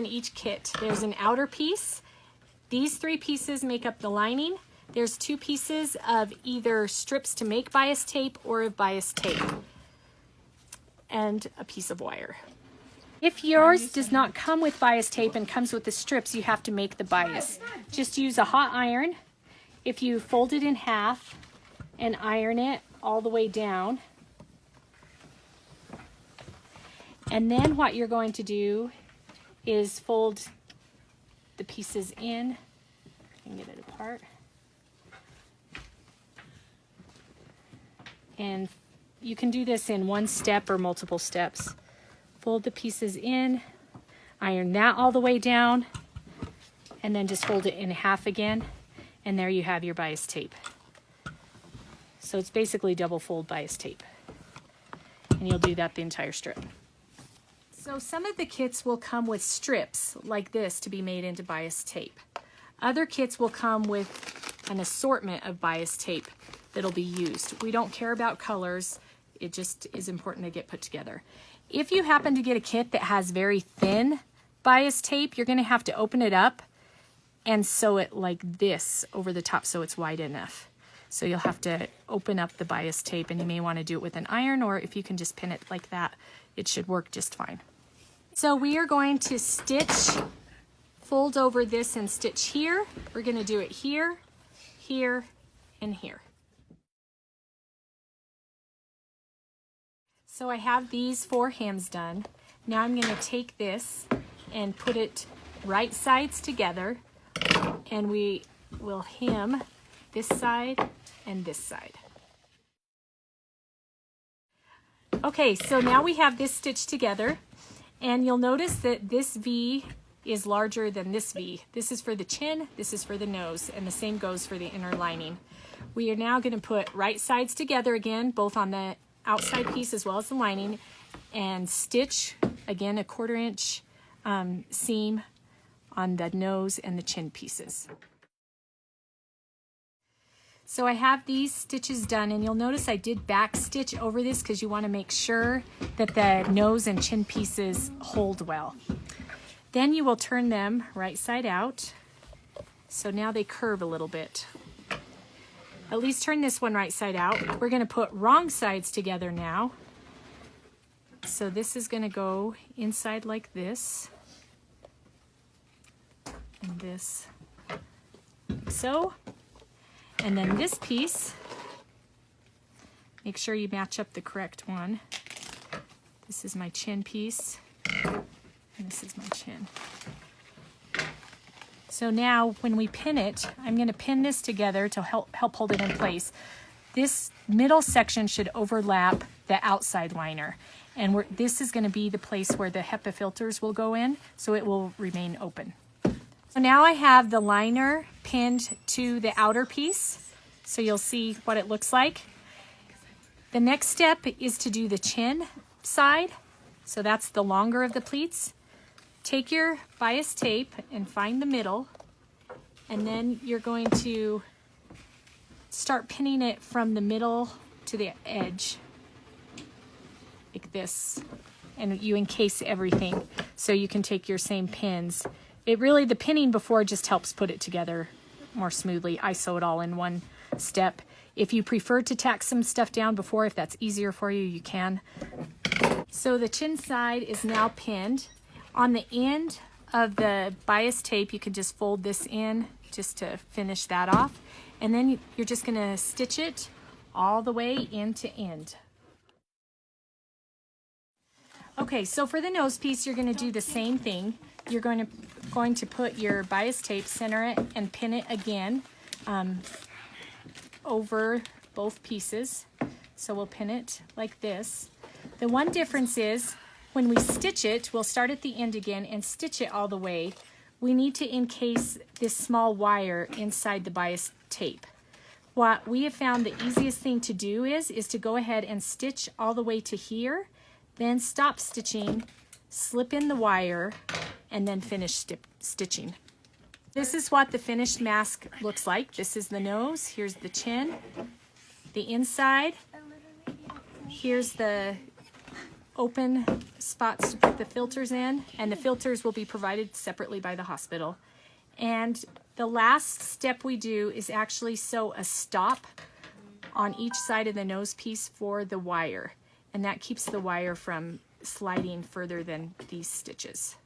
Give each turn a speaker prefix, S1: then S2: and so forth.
S1: in each kit. There's an outer piece. These 3 pieces make up the lining. There's 2 pieces of either strips to make bias tape or of bias tape, and a piece of wire. If yours does not come with bias tape and comes with the strips, you have to make the bias. Just use a hot iron. If you fold it in half and iron it all the way down, and then what you're going to do is fold the pieces in and get it apart. And you can do this in one step or multiple steps. Fold the pieces in, iron that all the way down, and then just fold it in half again, and there you have your bias tape. So it's basically double fold bias tape. And you'll do that the entire strip. So some of the kits will come with strips like this to be made into bias tape. Other kits will come with an assortment of bias tape that'll be used. We don't care about colors. It just is important to get put together. If you happen to get a kit that has very thin bias tape, you're going to have to open it up and sew it like this over the top so it's wide enough. So you'll have to open up the bias tape, and you may want to do it with an iron, or if you can just pin it like that, it should work just fine. So we are going to stitch, fold over this and stitch here. We're going to do it here, here, and here. So I have these 4 hems done. Now I'm going to take this and put it right sides together, and we will hem this side and this side. Okay, so now we have this stitched together, and you'll notice that this V is larger than this V. This is for the chin, this is for the nose, and the same goes for the inner lining. We are now going to put right sides together again, both on the outside piece as well as the lining, and stitch again a 1/4 inch seam on the nose and the chin pieces. So I have these stitches done, and you'll notice I did back stitch over this because you want to make sure that the nose and chin pieces hold well. Then you will turn them right side out. So now they curve a little bit. At least turn this one right side out. We're going to put wrong sides together now. So this is going to go inside like this. And this, like so. And then this piece, make sure you match up the correct one. This is my chin piece, and this is my chin. So now when we pin it, I'm going to pin this together to help hold it in place. This middle section should overlap the outside liner, and this is going to be the place where the HEPA filters will go in, so it will remain open. So now I have the liner pinned to the outer piece, so you'll see what it looks like. The next step is to do the chin side, so that's the longer of the pleats. Take your bias tape and find the middle, and then you're going to start pinning it from the middle to the edge, like this. And you encase everything so you can take your same pins. The pinning before just helps put it together more smoothly. I sew it all in one step. If you prefer to tack some stuff down before, if that's easier for you, you can. So the chin side is now pinned. On the end of the bias tape, you can just fold this in just to finish that off. And then you're just going to stitch it all the way end to end. Okay, so for the nose piece, you're going to do the same thing. You're going to put your bias tape, center it, and pin it again over both pieces. So we'll pin it like this. The one difference is when we stitch it, we'll start at the end again and stitch it all the way. We need to encase this small wire inside the bias tape. What we have found the easiest thing to do is to go ahead and stitch all the way to here, then stop stitching, slip in the wire, and then finish stitching. This is what the finished mask looks like. This is the nose, here's the chin, the inside, here's the open spots to put the filters in, and the filters will be provided separately by the hospital. And the last step we do is actually sew a stop on each side of the nose piece for the wire, and that keeps the wire from sliding further than these stitches.